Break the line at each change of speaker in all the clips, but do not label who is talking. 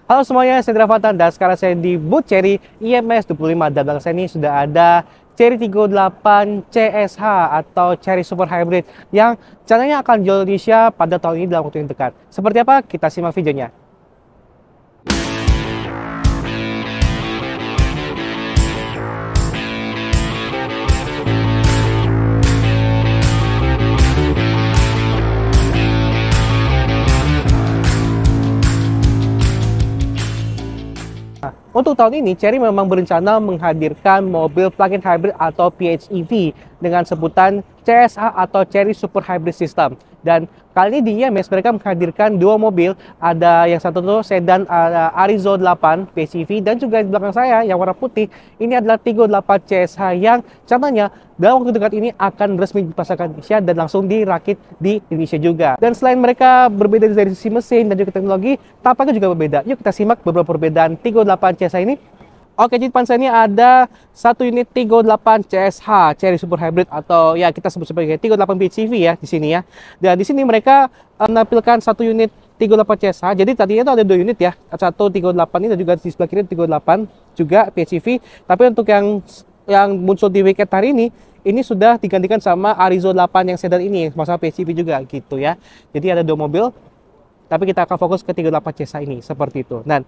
Halo semuanya, saya Dravatan dan sekarang saya di booth Chery IMS 25 dan belakang saya ini sudah ada Chery Tiggo 8 CSH atau Chery Super Hybrid yang rencananya akan jual di Indonesia pada tahun ini dalam waktu yang dekat. Seperti apa? Kita simak videonya. Untuk tahun ini, Chery memang berencana menghadirkan mobil plug-in hybrid atau PHEV dengan sebutan CSH atau Chery Super Hybrid System. Dan kali ini di IMS mereka menghadirkan dua mobil, ada yang satu tuh sedan Arizo 8 PHEV dan juga di belakang saya yang warna putih ini adalah Tiggo 8 CSH yang contohnya dalam waktu dekat ini akan resmi dipasarkan di Indonesia dan langsung dirakit di Indonesia juga. Dan selain mereka berbeda dari sisi mesin dan juga teknologi, tampaknya juga berbeda. Yuk kita simak beberapa perbedaan Tiggo 8 CSH ini. Oke, di depan saya ini ada satu unit Tiggo 8 CSH Chery Super Hybrid atau ya kita sebut sebagai Tiggo 8 PHEV ya di sini ya. Dan di sini mereka menampilkan satu unit Tiggo 8 CSH. Jadi tadinya itu ada dua unit ya, satu Tiggo 8 ini dan juga di sebelah kiri Tiggo 8 juga PHEV. Tapi untuk yang muncul di weekend hari ini sudah digantikan sama Arizo 8 yang sedan ini, masalah PHEV juga gitu ya. Jadi ada dua mobil, tapi kita akan fokus ke Tiggo 8 CSH ini seperti itu. Dan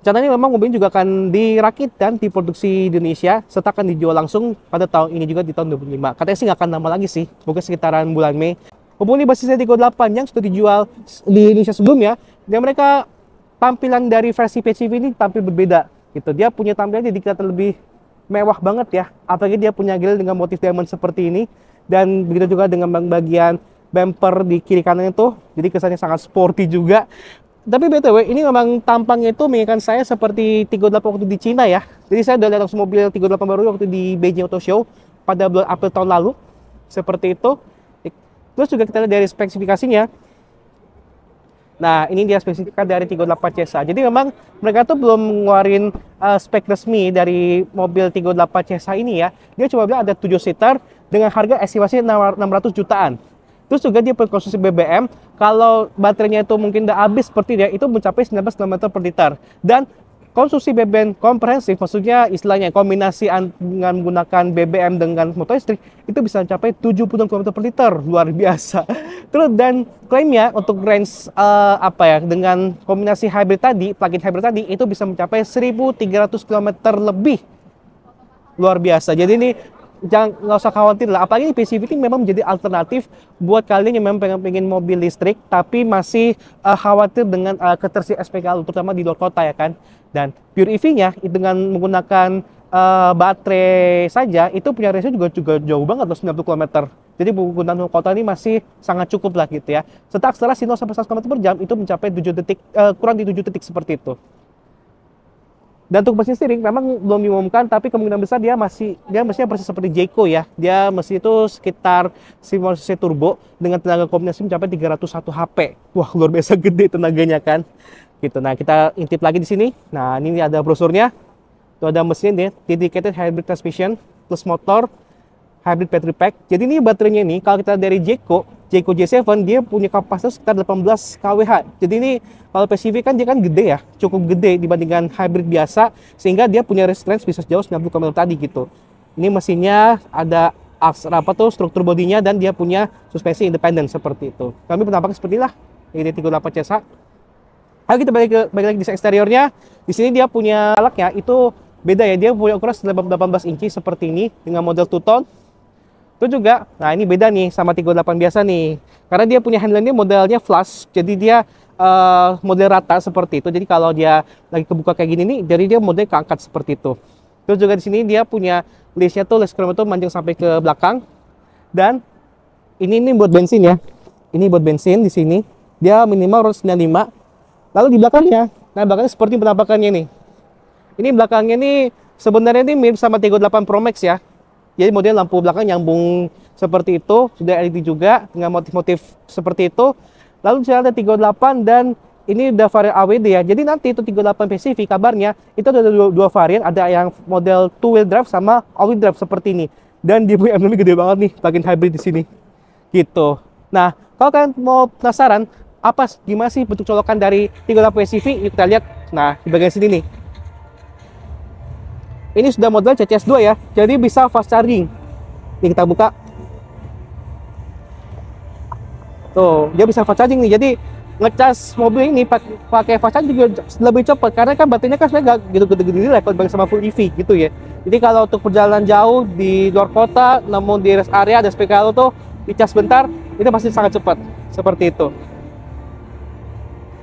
rencananya memang mobil juga akan dirakit dan diproduksi di Indonesia serta akan dijual langsung pada tahun ini juga di tahun 2025. Katanya sih nggak akan lama lagi sih, semoga sekitaran bulan Mei. Hubungi basisnya Tiggo 8 yang sudah dijual di Indonesia sebelumnya, dan mereka tampilan dari versi PHEV ini tampil berbeda gitu. Dia punya tampilan jadi kelihatan lebih mewah banget ya, apalagi dia punya grill dengan motif diamond seperti ini, dan begitu juga dengan bagian bumper di kiri kanan itu, jadi kesannya sangat sporty juga. Tapi BTW, ini memang tampangnya itu mengingatkan saya seperti Tiggo 8 waktu di Cina ya. Jadi saya udah lihat langsung mobil Tiggo 8 baru waktu di Beijing Auto Show pada bulan April tahun lalu. Seperti itu. Terus juga kita lihat dari spesifikasinya. Nah, ini dia spesifikasi dari Tiggo 8 CSH. Jadi memang mereka tuh belum ngeluarin spek resmi dari mobil Tiggo 8 CSH ini ya. Dia cuma bilang ada 7 seater dengan harga estimasi 600 jutaan. Terus juga dia berkonsumsi BBM, kalau baterainya itu mungkin udah habis seperti dia, itu mencapai 19 km per liter. Dan konsumsi BBM komprehensif, maksudnya istilahnya kombinasi dengan menggunakan BBM dengan motor listrik, itu bisa mencapai 76 km per liter, luar biasa. Terus dan klaimnya untuk range dengan kombinasi hybrid tadi, plug-in hybrid tadi, itu bisa mencapai 1.300 km lebih, luar biasa. Jadi ini nggak usah khawatir lah, apalagi PHEV ini memang menjadi alternatif buat kalian yang memang pengen mobil listrik tapi masih khawatir dengan ketersediaan SPKLU terutama di luar kota ya kan. Dan pure EV-nya dengan menggunakan baterai saja itu punya ratio juga jauh banget loh, 90 km. Jadi penggunaan kota ini masih sangat cukup lah gitu ya. Serta akselerasi 0 sampai 100 km per jam itu mencapai 7 detik, kurang di 7 detik seperti itu. Dan untuk mesin steering memang belum diumumkan, tapi kemungkinan besar dia mesinnya persis seperti Jayco ya. Dia mesin itu sekitar 9 cc turbo dengan tenaga kombinasi mencapai 301 HP. Wah, luar biasa gede tenaganya kan. Gitu. Nah, kita intip lagi di sini. Nah, ini ada brosurnya. Itu ada mesin ya, dedicated hybrid transmission plus motor hybrid battery pack. Jadi ini baterainya ini kalau kita dari Jayco J7 dia punya kapasitas sekitar 18 kWh. Jadi ini kalau PHEV kan dia kan gede ya, cukup gede dibandingkan hybrid biasa, sehingga dia punya range bisa jauh 90 km tadi gitu. Ini mesinnya ada struktur bodinya dan dia punya suspensi independen seperti itu. Kami penampakan seperti inilah ini Tiggo 8 CSH. Ayo kita balik lagi di eksteriornya. Di sini dia punya velgnya itu beda ya, dia punya ukuran 18 inci seperti ini dengan model two-tone. Itu juga, nah ini beda nih sama Tiggo 8 biasa nih, karena dia punya handle-nya modelnya flush, jadi dia model rata seperti itu. Jadi kalau dia lagi kebuka kayak gini nih, jadi dia model keangkat seperti itu. Terus juga di sini dia punya listnya tuh, list kronometer manjang sampai ke belakang. Dan ini buat bensin ya, ini buat bensin di sini, dia minimal 95. Lalu di belakangnya, nah belakangnya seperti penampakannya nih. Ini belakangnya nih sebenarnya ini mirip sama Tiggo 8 Pro Max ya. Jadi model lampu belakang nyambung seperti itu, sudah LED juga dengan motif-motif seperti itu. Lalu saya ada Tiggo 8 dan ini udah varian AWD ya. Jadi nanti itu Tiggo 8 PHEV kabarnya itu ada dua varian, ada yang model two wheel drive sama all wheel drive seperti ini. Dan dia punya emblemnya gede banget nih, plug-in hybrid di sini. Gitu. Nah, kalau kalian mau penasaran gimana sih bentuk colokan dari Tiggo 8 PHEV, yuk kita lihat Nah, di bagian sini nih. Ini sudah model CCS2 ya, jadi bisa fast charging. Ini kita buka. Tuh, dia bisa fast charging nih. Jadi ngecas mobil ini pakai fast charging juga lebih cepat karena kan baterainya kan sebenarnya nggak gitu gede-gede lah kalau sama full EV gitu ya. Jadi kalau untuk perjalanan jauh di luar kota, namun di rest area ada SPKLU tuh dicas bentar, itu pasti sangat cepat. Seperti itu.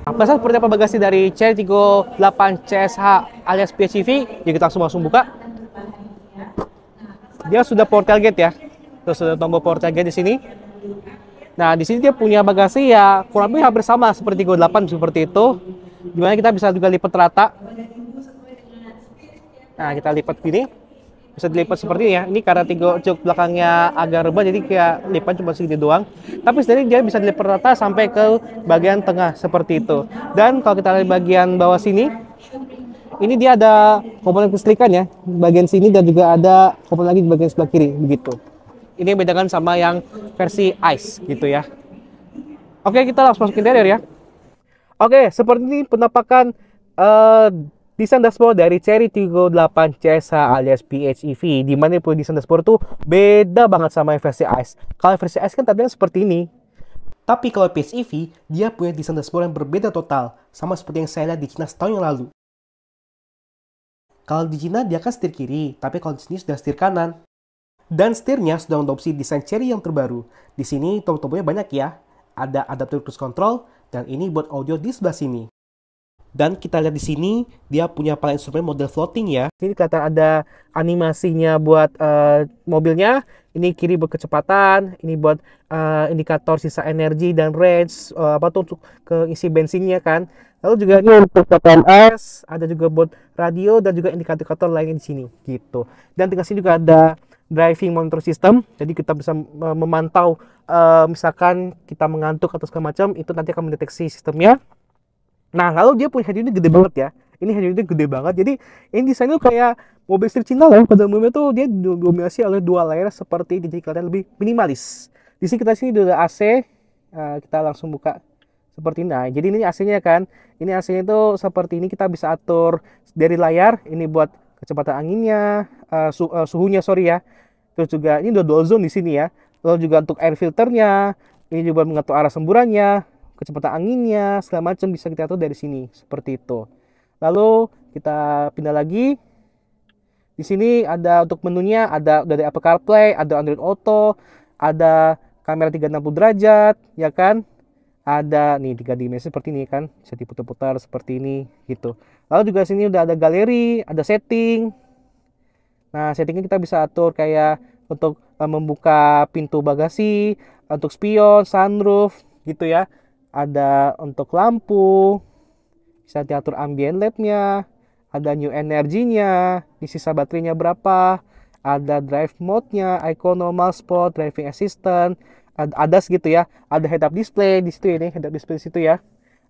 Pesan seperti apa bagasi dari Chery Tiggo 8 CSH alias PHEV? Ya kita langsung buka. Dia sudah power tailgate ya. Terus sudah tombol power tailgate di sini. Nah, di sini dia punya bagasi ya kurang lebih hampir sama seperti Tiggo 8 seperti itu. Dimana kita bisa juga lipat rata. Nah, kita lipat gini. Bisa dilipat seperti ini ya. Ini karena Tiggo jok belakangnya agak rebah jadi kayak lipat cuma segini doang. Tapi sebenarnya dia bisa dilipat rata sampai ke bagian tengah seperti itu. Dan kalau kita lihat bagian bawah sini, ini dia ada komponen kelistrikan ya. Bagian sini dan juga ada komponen lagi di bagian sebelah kiri begitu. Ini bedakan sama yang versi ICE gitu ya. Oke, kita langsung masuk interior ya. Oke, seperti ini penampakan desain dashboard dari Chery Tiggo 8 CSH alias PHEV. Dimana pun desain dashboard tuh beda banget sama yang versi ICE. Kalau versi ICE kan tampilannya seperti ini. Tapi kalau PHEV, dia punya desain dashboard yang berbeda total. Sama seperti yang saya lihat di Cina setahun yang lalu. Kalau di Cina dia kan setir kiri, tapi kalau di sini sudah setir kanan. Dan setirnya sudah mengadopsi desain Chery yang terbaru. Di sini tombol-tombolnya banyak ya. Ada adaptor cruise control, dan ini buat audio di sebelah sini. Dan kita lihat di sini, dia punya panel instrumen model floating ya. Ini kelihatan ada animasinya buat mobilnya. Ini kiri buat kecepatan, ini buat indikator sisa energi dan range, untuk ke isi bensinnya kan. Lalu juga ini untuk TPMS, ada juga buat radio dan juga indikator lainnya di sini gitu. Dan di sini juga ada driving monitor system, jadi kita bisa memantau misalkan kita mengantuk atau segala macam, itu nanti akan mendeteksi sistemnya. Nah, kalau dia punya head unit gede banget ya. Ini head unitnya gede banget. Jadi, ini desainnya kayak mobil setir Cina loh. Pada umumnya tuh dia dominasi oleh dua layer seperti ini. Jadi kelihatan lebih minimalis. Di sini kita ada AC. Kita langsung buka seperti ini. Nah, jadi ini AC-nya kan. Ini AC-nya tuh seperti ini. Kita bisa atur dari layar. Ini buat kecepatan anginnya, suhunya sorry ya. Terus juga ini udah dual zone di sini ya. Lalu juga untuk air filternya. Ini juga mengatur arah semburannya, kecepatan anginnya, segala macam bisa kita atur dari sini seperti itu. Lalu kita pindah lagi. Di sini ada untuk menunya, ada dari Apple CarPlay, ada Android Auto, ada kamera 360 derajat, ya kan? Ada nih 3 dimensi seperti ini kan, bisa diputar-putar seperti ini gitu. Lalu juga sini udah ada galeri, ada setting. Nah, settingnya kita bisa atur kayak untuk membuka pintu bagasi, untuk spion, sunroof gitu ya. Ada untuk lampu, bisa diatur ambient lamp-nya, ada new energy-nya, di sisa baterainya berapa, ada drive mode-nya, eco, normal, sport, driving assistant, ada ADAS gitu ya, ada head-up display di situ ini, head-up display di situ ya,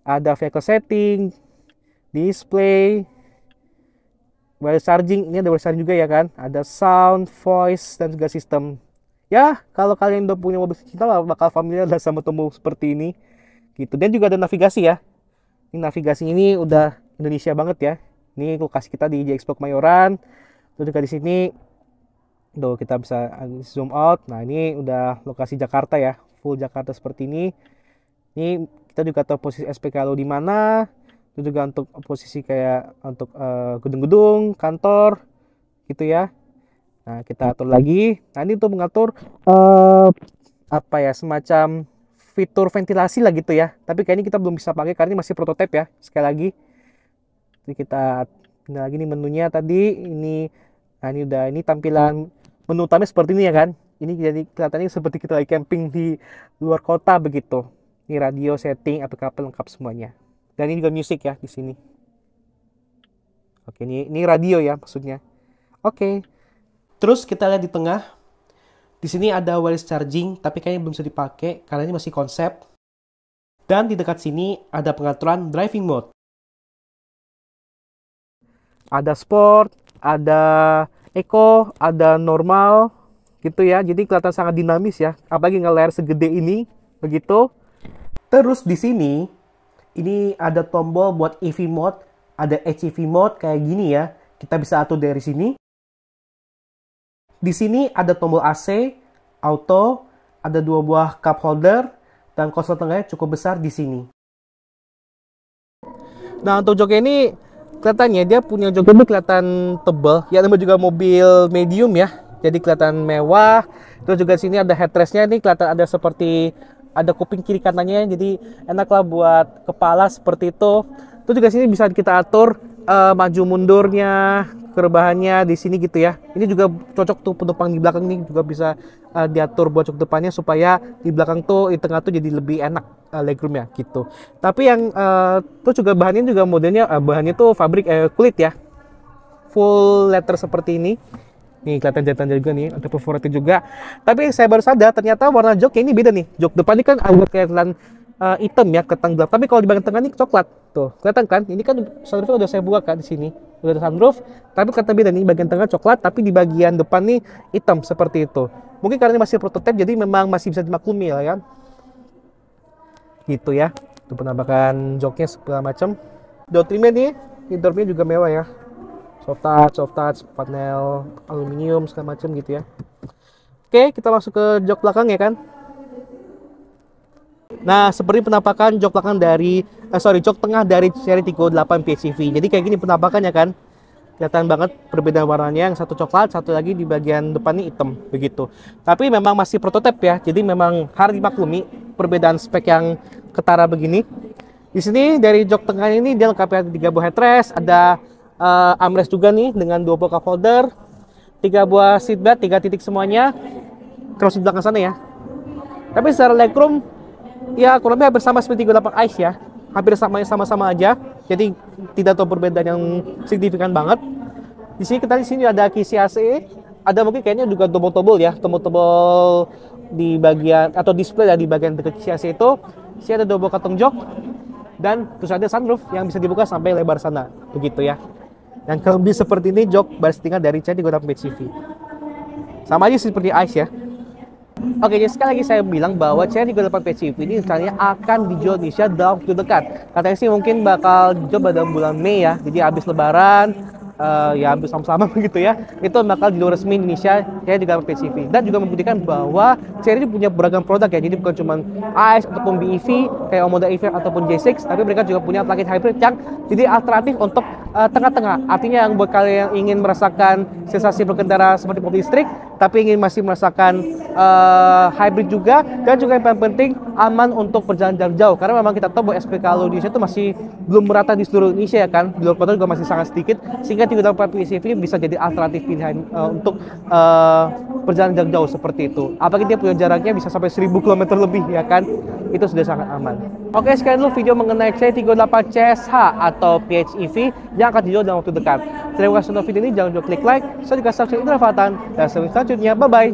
ada vehicle setting, display, wireless charging, ini ada wireless charging juga ya kan, ada sound, voice, dan juga sistem. Ya, kalau kalian udah punya mobil Cina bakal familiar lah sama tombol seperti ini. Gitu. Dan juga ada navigasi ya. Ini navigasi ini udah Indonesia banget ya. Ini lokasi kita di JXPO Kemayoran. Terus juga di sini tuh kita bisa zoom out. Nah, ini udah lokasi Jakarta ya. Full Jakarta seperti ini. Ini kita juga tahu posisi SPKLU di mana. Terus juga untuk posisi kayak untuk gedung-gedung, kantor gitu ya. Nah, kita atur lagi. Nah, ini untuk mengatur semacam fitur ventilasi lah gitu ya. Tapi kayaknya kita belum bisa pakai karena ini masih prototipe ya. Sekali lagi. Jadi kita pindah lagi nih menunya tadi. Ini tampilan menu utamanya seperti ini ya kan. Ini jadi kelihatannya seperti kita lagi camping di luar kota begitu. Ini radio, setting, aplikasi lengkap semuanya. Dan ini juga musik ya di sini. Oke, ini radio ya maksudnya. Oke. Terus kita lihat di tengah. Di sini ada wireless charging, tapi kayaknya belum bisa dipakai karena ini masih konsep. Dan di dekat sini ada pengaturan driving mode. Ada sport, ada eco, ada normal, gitu ya. Jadi kelihatan sangat dinamis ya. Apalagi nge-layar segede ini, begitu. Terus di sini, ini ada tombol buat EV mode ada HEV mode kayak gini ya. Kita bisa atur dari sini. Di sini ada tombol AC, auto, ada 2 buah cup holder, dan konsol tengahnya cukup besar di sini. Nah, untuk joknya ini kelihatannya dia punya jok ini kelihatan tebal. Ya, namanya juga mobil medium ya. Jadi kelihatan mewah. Terus juga di sini ada headrestnya nih, kelihatan ada seperti ada kuping kiri kanannya. Jadi enaklah buat kepala seperti itu. Terus juga sini bisa kita atur maju mundurnya, kerebahannya di sini gitu ya. Ini juga cocok tuh penumpang di belakang nih juga bisa diatur buat jok depannya supaya di belakang tuh di tengah tuh jadi lebih enak legroomnya gitu. Tapi yang tuh juga bahannya juga modelnya bahannya tuh fabrik kulit ya. Full leather seperti ini. Nih kelihatan jantan juga nih, ada perforated juga. Tapi saya baru sadar ternyata warna joknya ini beda nih. Jok depan ini kan agak kelihatan hitam ya, kelihatan gelap. Tapi kalau di bagian tengah ini coklat. Tuh, kelihatan kan? Ini kan sunroofnya udah saya buka kan di sini. Udah ada sunroof, tapi kelihatan beda nih, bagian tengah coklat, tapi di bagian depan nih hitam seperti itu. Mungkin karena ini masih prototipe, jadi memang masih bisa dimaklumi lah ya. Gitu ya. Itu penampakan joknya segala macam. Door trimnya nih, door-nya juga mewah ya. Soft touch, panel aluminium segala macam gitu ya. Oke, kita masuk ke jok belakang ya kan. Nah, seperti penampakan jok belakang dari jok tengah dari seri Tiggo 8 PHEV. Jadi kayak gini penampakannya kan. Kelihatan banget perbedaan warnanya, yang satu coklat, satu lagi di bagian depan ini hitam begitu. Tapi memang masih prototipe ya. Jadi memang harus dimaklumi perbedaan spek yang ketara begini. Di sini dari jok tengah ini dia lengkapnya 3 buah headrest, ada armrest juga nih dengan 2 buah cup holder, 3 buah seatbelt, 3 titik semuanya. Terus di belakang sana ya. Tapi secara legroom ya kurang lebih hampir sama seperti 38 Ice ya. Hampir sama aja. Jadi tidak tahu perbedaan yang signifikan banget. Di sini ada kisi AC, ada mungkin kayaknya juga tombol-tombol ya, tombol-tombol di bagian atau display ya di bagian dekat kisi AC itu. Sini ada 2 buah kantong jok dan terus ada sunroof yang bisa dibuka sampai lebar sana. Begitu ya. Dan kalau lebih seperti ini jok baris tinggal dari Tiggo 8 PHEV. Sama aja seperti Ice ya. Oke, jadi sekali lagi saya bilang bahwa Tiggo 8 PHEV ini rencananya akan dijual di Indonesia dalam waktu dekat. Katanya sih mungkin bakal dijual pada bulan Mei ya. Jadi habis Lebaran, ya habis sama-sama begitu ya. Itu bakal dijual resmi di Indonesia Tiggo 8 PHEV. Dan juga membuktikan bahwa Chery ini punya beragam produk ya. Jadi bukan cuma ICE ataupun BEV kayak Omoda EV ataupun J6, tapi mereka juga punya plug-in hybrid yang jadi alternatif untuk tengah-tengah. Artinya yang buat kalian yang ingin merasakan sensasi berkendara seperti mobil listrik, tapi ingin masih merasakan hybrid juga, dan juga yang paling penting aman untuk perjalanan jarak jauh, karena memang kita tahu bahwa SPKLU di Indonesia itu masih belum merata di seluruh Indonesia ya kan, di luar kota juga masih sangat sedikit, sehingga Tiggo 8 PHEV ini bisa jadi alternatif pilihan untuk perjalanan jarak jauh seperti itu. Apalagi dia punya jaraknya bisa sampai 1000 km lebih ya kan, itu sudah sangat aman. Oke, sekian dulu video mengenai Tiggo 8 CSH atau PHEV yang akan dijual dalam waktu dekat. Terima kasih untuk video ini, jangan lupa klik like, subscribe, dan subscribe selanjutnya. Bye bye.